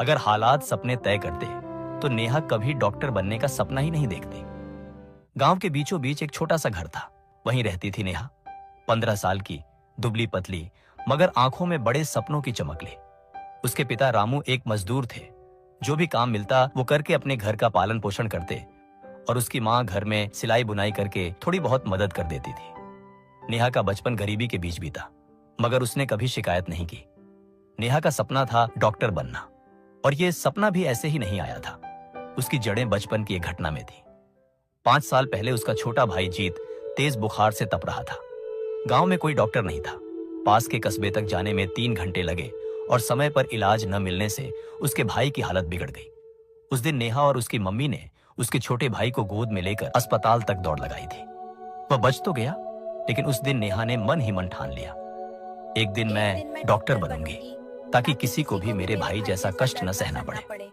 अगर हालात सपने तय करते तो नेहा कभी डॉक्टर बनने का सपना ही नहीं देखती। गांव के बीचों बीच एक छोटा सा घर था, वहीं रहती थी नेहा। 15 साल की, दुबली पतली, मगर आंखों में बड़े सपनों की चमक। उसके पिता रामू एक मजदूर थे, जो भी काम मिलता वो करके अपने घर का पालन पोषण करते, और उसकी माँ घर में सिलाई बुनाई करके थोड़ी बहुत मदद कर देती थी। नेहा का बचपन गरीबी के बीच बीता, मगर उसने कभी शिकायत नहीं की। नेहा का सपना था डॉक्टर बनना, और ये सपना भी ऐसे ही नहीं आया था। उसकी जड़ें बचपन की एक घटना में थी। 5 साल पहले उसका छोटा भाई जीत तेज बुखार से तप रहा था। गांव में कोई डॉक्टर नहीं था। पास के कस्बे तक जाने में 3 घंटे लगे, और समय पर इलाज न मिलने से उसके भाई की हालत बिगड़ गई। उस दिन नेहा और उसकी मम्मी ने उसके छोटे भाई को गोद में लेकर अस्पताल तक दौड़ लगाई थी। वह बच तो गया, लेकिन उस दिन नेहा ने मन ही मन ठान लिया, एक दिन मैं डॉक्टर बनूंगी, ताकि किसी को भी मेरे भाई जैसा कष्ट न सहना पड़े।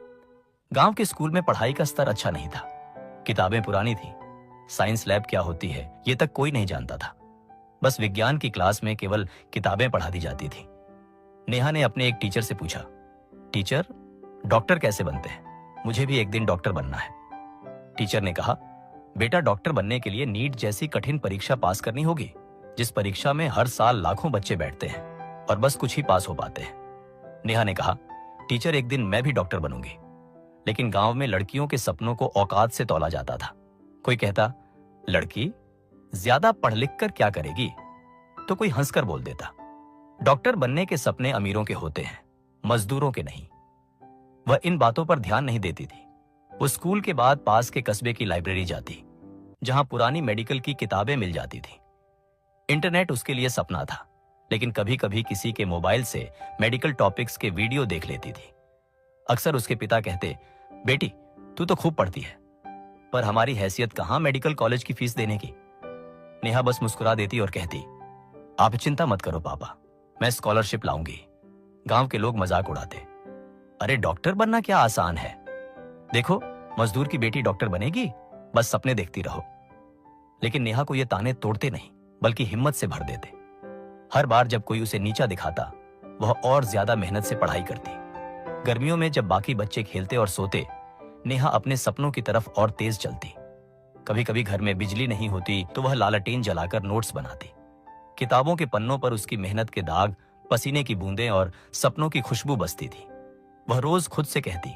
गांव के स्कूल में पढ़ाई का स्तर अच्छा नहीं था। किताबें पुरानी थी। साइंस लैब क्या होती है ये तक कोई नहीं जानता था। बस विज्ञान की क्लास में केवल किताबें पढ़ा दी जाती थी। नेहा ने अपने एक टीचर से पूछा, टीचर, डॉक्टर कैसे बनते हैं? मुझे भी एक दिन डॉक्टर बनना है। टीचर ने कहा, बेटा, डॉक्टर बनने के लिए नीट जैसी कठिन परीक्षा पास करनी होगी, जिस परीक्षा में हर साल लाखों बच्चे बैठते हैं और बस कुछ ही पास हो पाते हैं। नेहा ने कहा, टीचर, एक दिन मैं भी डॉक्टर बनूंगी। लेकिन गांव में लड़कियों के सपनों को औकात से तौला जाता था। कोई कहता, लड़की ज्यादा पढ़ लिख कर क्या करेगी? तो कोई हंसकर बोल देता, डॉक्टर बनने के सपने अमीरों के होते हैं, मजदूरों के नहीं। वह इन बातों पर ध्यान नहीं देती थी। वो स्कूल के बाद पास के कस्बे की लाइब्रेरी जाती, जहां पुरानी मेडिकल की किताबें मिल जाती थी। इंटरनेट उसके लिए सपना था, लेकिन कभी कभी किसी के मोबाइल से मेडिकल टॉपिक्स के वीडियो देख लेती थी। अक्सर उसके पिता कहते, बेटी, तू तो खूब पढ़ती है, पर हमारी हैसियत कहां मेडिकल कॉलेज की फीस देने की? नेहा बस मुस्कुरा देती और कहती, आप चिंता मत करो पापा, मैं स्कॉलरशिप लाऊंगी। गांव के लोग मजाक उड़ाते, अरे डॉक्टर बनना क्या आसान है, देखो मजदूर की बेटी डॉक्टर बनेगी, बस सपने देखती रहो। लेकिन नेहा को ये ताने तोड़ते नहीं, बल्कि हिम्मत से भर देते। हर बार जब कोई उसे नीचा दिखाता, वह और ज्यादा मेहनत से पढ़ाई करती। गर्मियों में जब बाकी बच्चे खेलते और सोते, नेहा अपने सपनों की तरफ और तेज चलती। कभी कभी घर में बिजली नहीं होती तो वह लालटेन जलाकर नोट्स बनाती। किताबों के पन्नों पर उसकी मेहनत के दाग, पसीने की बूंदें और सपनों की खुशबू बसती थी। वह रोज खुद से कहती,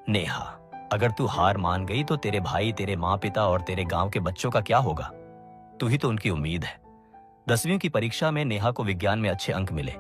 नेहा, अगर तू हार मान गई तो तेरे भाई, तेरे माँ पिता और तेरे गांव के बच्चों का क्या होगा? तू ही तो उनकी उम्मीद है। 10वीं की परीक्षा में नेहा को विज्ञान में अच्छे अंक मिले,